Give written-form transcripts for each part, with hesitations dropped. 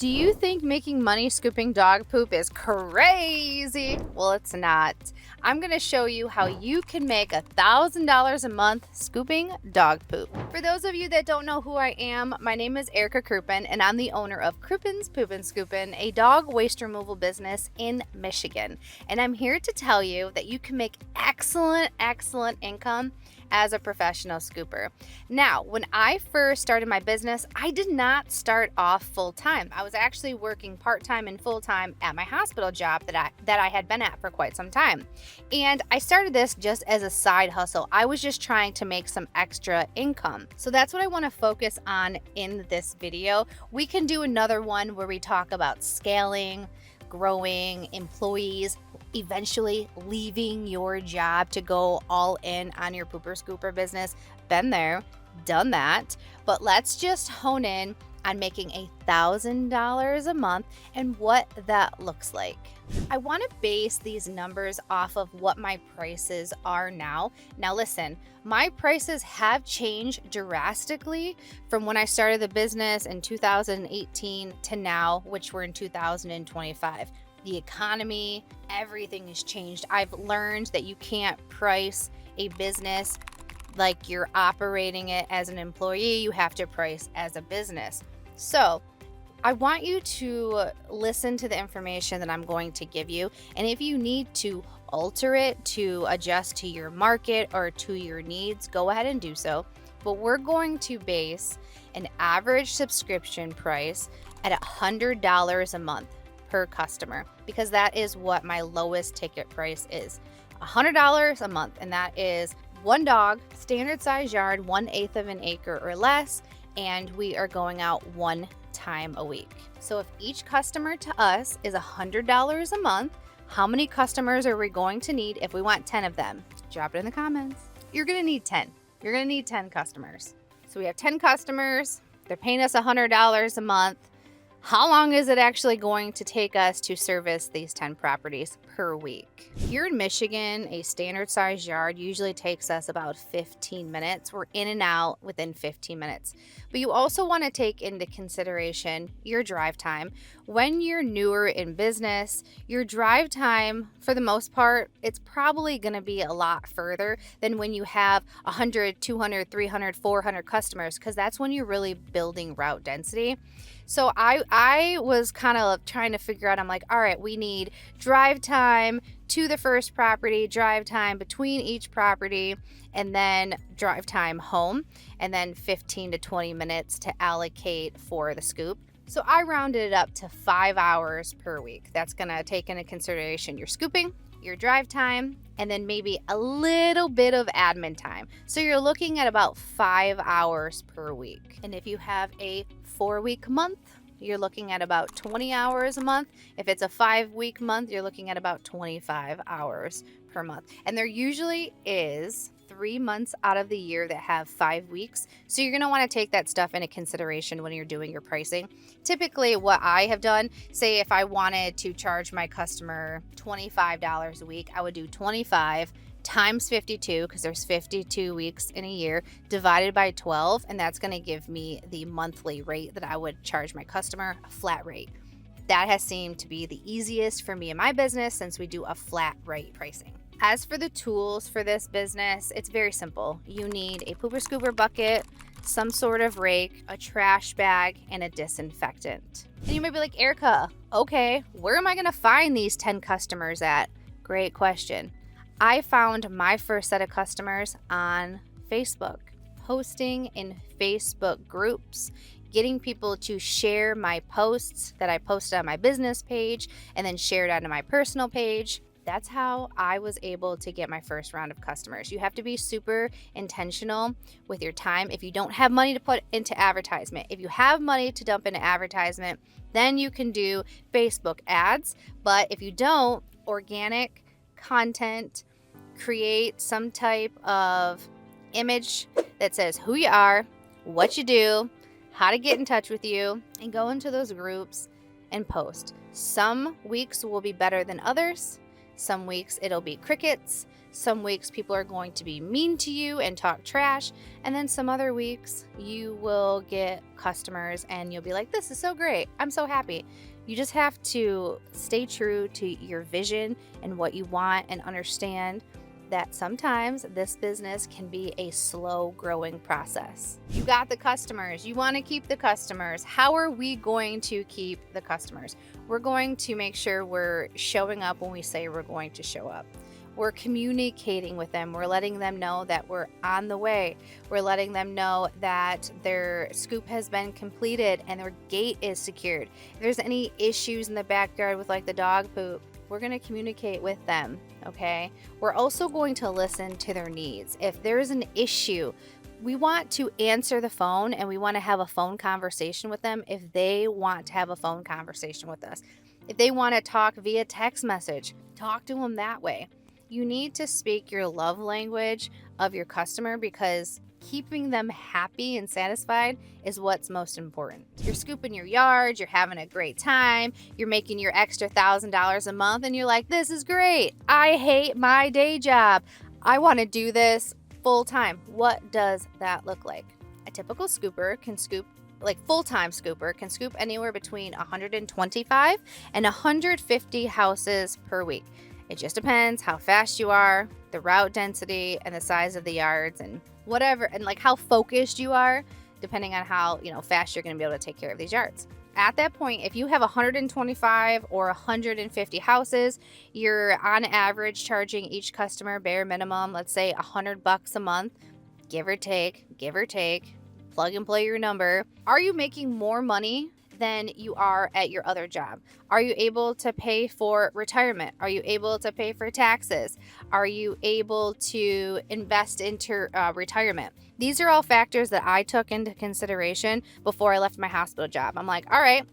Do you think making money scooping dog poop is crazy? Well, it's not. I'm going to show you how you can make $1,000 a month scooping dog poop. For those of you that don't know who I am, my name is Erica Crouppen, and I'm the owner of Crouppen's Poopin' Scoopin', a dog waste removal business in Michigan. And I'm here to tell you that you can make excellent income as a professional scooper. Now, when I first started my business, I did not start off full-time. I was actually working part-time and full-time at my hospital job that I had been at for quite some time. And I started this just as a side hustle. I was just trying to make some extra income. So that's what I want to focus on in this video. We can do another one where we talk about scaling, growing, employees, eventually leaving your job to go all in on your pooper scooper business. Been there, done that, but let's just hone in on making $1,000 a month and what that looks like. I want to base these numbers off of what my prices are now. Now listen, my prices have changed drastically from when I started the business in 2018 to now, which we're in 2025. The economy, everything has changed. I've learned that you can't price a business like you're operating it as an employee. You have to price as a business. So I want you to listen to the information that I'm going to give you. And if you need to alter it to adjust to your market or to your needs, go ahead and do so. But we're going to base an average subscription price at $100 a month per customer, because that is what my lowest ticket price is. $100 a month, and that is one dog, standard size yard, 1/8 of an acre or less, and we are going out one time a week. So if each customer to us is $100 a month, how many customers are we going to need if we want 10 of them? Drop it in the comments. You're gonna need 10. You're gonna need 10 customers. So we have 10 customers, they're paying us $100 a month. How long is it actually going to take us to service these 10 properties per week? Here in Michigan, a standard size yard usually takes us about 15 minutes. We're in and out within 15 minutes. But you also want to take into consideration your drive time. When you're newer in business, your drive time, for the most part, it's probably going to be a lot further than when you have 100, 200, 300, 400 customers, because that's when you're really building route density. So I was kind of trying to figure out, I'm like, all right, we need drive time to the first property, drive time between each property, and then drive time home, and then 15 to 20 minutes to allocate for the scoop. So I rounded it up to 5 hours per week. That's going to take into consideration your scooping, your drive time, and then maybe a little bit of admin time. So you're looking at about 5 hours per week. And if you have a 4-week month, you're looking at about 20 hours a month. If it's a 5-week month, you're looking at about 25 hours per month. And there usually is 3 months out of the year that have 5 weeks. So you're going to want to take that stuff into consideration when you're doing your pricing. Typically, what I have done, say if I wanted to charge my customer $25 a week, I would do 25 times 52, because there's 52 weeks in a year, divided by 12, and that's going to give me the monthly rate that I would charge my customer, a flat rate. That has seemed to be the easiest for me in my business since we do a flat rate pricing. As for the tools for this business, it's very simple. You need a pooper scooper bucket, some sort of rake, a trash bag, and a disinfectant. And you might be like, Erica, okay, where am I going to find these 10 customers at? Great question. I found my first set of customers on Facebook, posting in Facebook groups, getting people to share my posts that I posted on my business page and then shared onto my personal page. That's how I was able to get my first round of customers. You have to be super intentional with your time. If you don't have money to put into advertisement, if you have money to dump into advertisement, then you can do Facebook ads. But if you don't, organic content, create some type of image that says who you are, what you do, how to get in touch with you, and go into those groups and post. Some weeks will be better than others. Some weeks it'll be crickets. Some weeks people are going to be mean to you and talk trash. And then some other weeks you will get customers and you'll be like, this is so great. I'm so happy. You just have to stay true to your vision and what you want, and understand that sometimes this business can be a slow growing process. You got the customers. You want to keep the customers. How are we going to keep the customers? We're going to make sure we're showing up when we say we're going to show up. We're communicating with them. We're letting them know that we're on the way. We're letting them know that their scoop has been completed and their gate is secured. If there's any issues in the backyard with like the dog poop, we're going to communicate with them, okay? We're also going to listen to their needs. If there's an issue, we want to answer the phone and we want to have a phone conversation with them if they want to have a phone conversation with us. If they want to talk via text message, talk to them that way. You need to speak your love language of your customer, because keeping them happy and satisfied is what's most important. You're scooping your yard, you're having a great time, you're making your extra $1,000 a month, and you're like, this is great. I hate my day job. I want to do this full time. What does that look like? A typical scooper can scoop, like full-time scooper can scoop anywhere between 125 and 150 houses per week. It just depends how fast you are, the route density, and the size of the yards, and whatever, and like how focused you are, depending on how fast you're going to be able to take care of these yards. At that point, if you have 125 or 150 houses, you're on average charging each customer bare minimum, let's say $100 a month, give or take, plug and play your number. Are you making more money than you are at your other job? Are you able to pay for retirement? Are you able to pay for taxes? Are you able to invest into retirement? These are all factors that I took into consideration before I left my hospital job. I'm like, all right,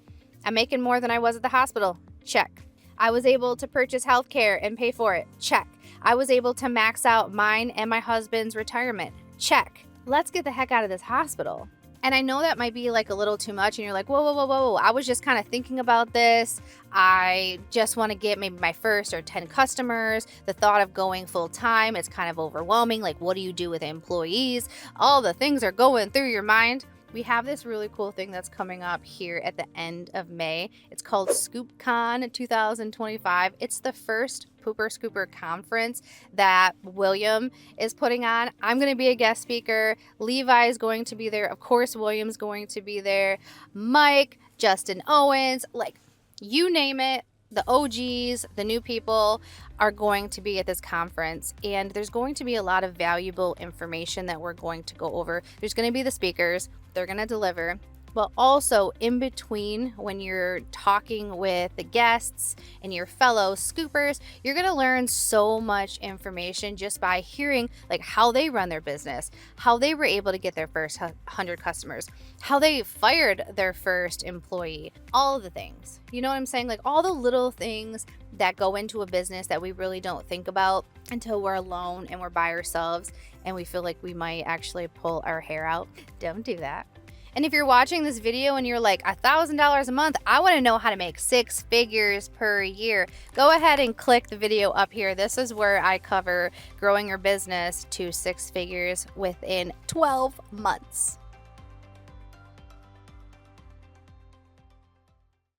I'm making more than I was at the hospital. Check. I was able to purchase healthcare and pay for it. Check. I was able to max out mine and my husband's retirement. Check. Let's get the heck out of this hospital. And I know that might be like a little too much, and you're like, whoa. I was just kind of thinking about this. I just want to get maybe my first or 10 customers. The thought of going full time is kind of overwhelming. Like, what do you do with employees? All the things are going through your mind. We have this really cool thing that's coming up here at the end of May. It's called ScoopCon 2025. It's the first Pooper Scooper conference that William is putting on. I'm going to be a guest speaker. Levi is going to be there. Of course, William's going to be there. Mike, Justin Owens, like you name it. The OGs, the new people are going to be at this conference, and there's going to be a lot of valuable information that we're going to go over. There's going to be the speakers, they're going to deliver, but also in between, when you're talking with the guests and your fellow scoopers, you're going to learn so much information just by hearing like how they run their business, how they were able to get their first 100 customers, how they fired their first employee, all of the things. You know what I'm saying? Like all the little things that go into a business that we really don't think about until we're alone and we're by ourselves and we feel like we might actually pull our hair out. Don't do that. And if you're watching this video and you're like, $1,000 a month, I want to know how to make 6 figures per year, go ahead and click the video up here. This is where I cover growing your business to 6 figures within 12 months.